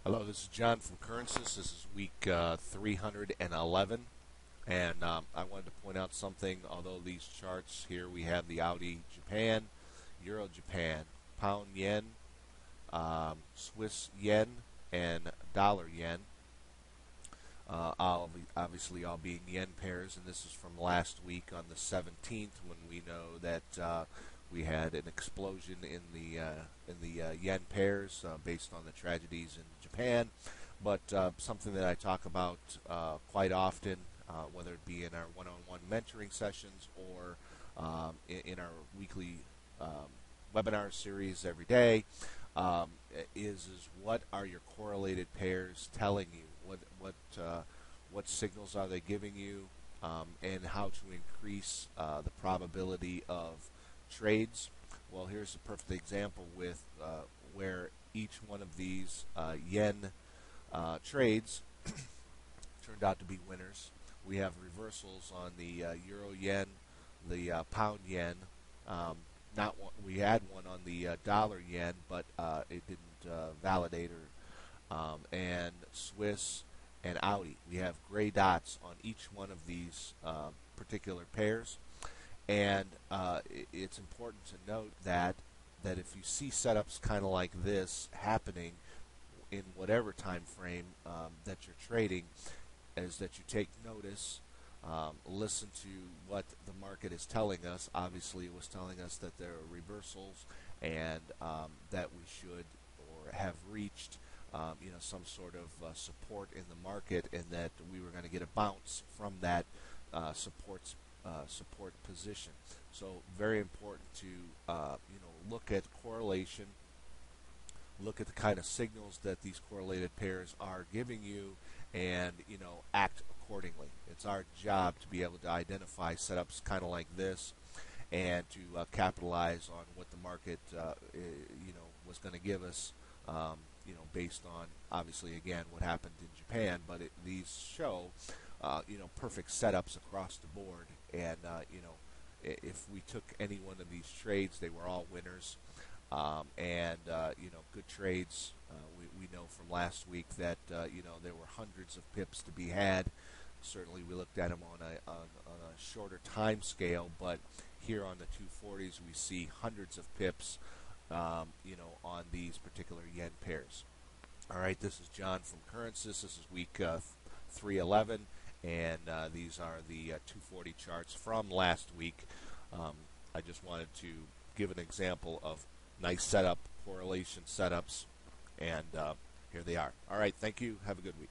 Hello, this is John from Currencies. This is week 311, and I wanted to point out something. Although these charts here, we have the Audi Japan, Euro Japan, Pound Yen, Swiss Yen, and Dollar Yen. Obviously, all being yen pairs, and this is from last week on the 17th, when we know that we had an explosion in the yen pairs based on the tragedies in Japan. But something that I talk about quite often, whether it be in our one-on-one mentoring sessions or in our weekly webinar series every day, um, is what are your correlated pairs telling you? What signals are they giving you, and how to increase the probability of trades? Well, here's a perfect example with where each one of these yen trades turned out to be winners. We have reversals on the euro yen, the pound yen. Not one, we had one on the dollar yen, but it didn't validate and Swiss and Audi. We have gray dots on each one of these particular pairs, and it's important to note that if you see setups kind of like this happening in whatever time frame that you're trading, is that you take notice, listen to what the market is telling us. Obviously, it was telling us that there are reversals and that we should or have reached some sort of support in the market, and that we were going to get a bounce from that support position. So very important to look at correlation, look at the kind of signals that these correlated pairs are giving you, and act accordingly. It's our job to be able to identify setups kind of like this, and to capitalize on what the market was going to give us, based on obviously again what happened in Japan. But these show perfect setups across the board, and if we took any one of these trades, they were all winners. And good trades. We know from last week that there were hundreds of pips to be had. Certainly, we looked at them on a shorter time scale, but here on the 240s, we see hundreds of pips, on these particular yen pairs. All right, this is John from Currencies. This is week 311, and these are the 240 charts from last week. I just wanted to give an example of nice setup, correlation setups, and here they are. All right, thank you. Have a good week.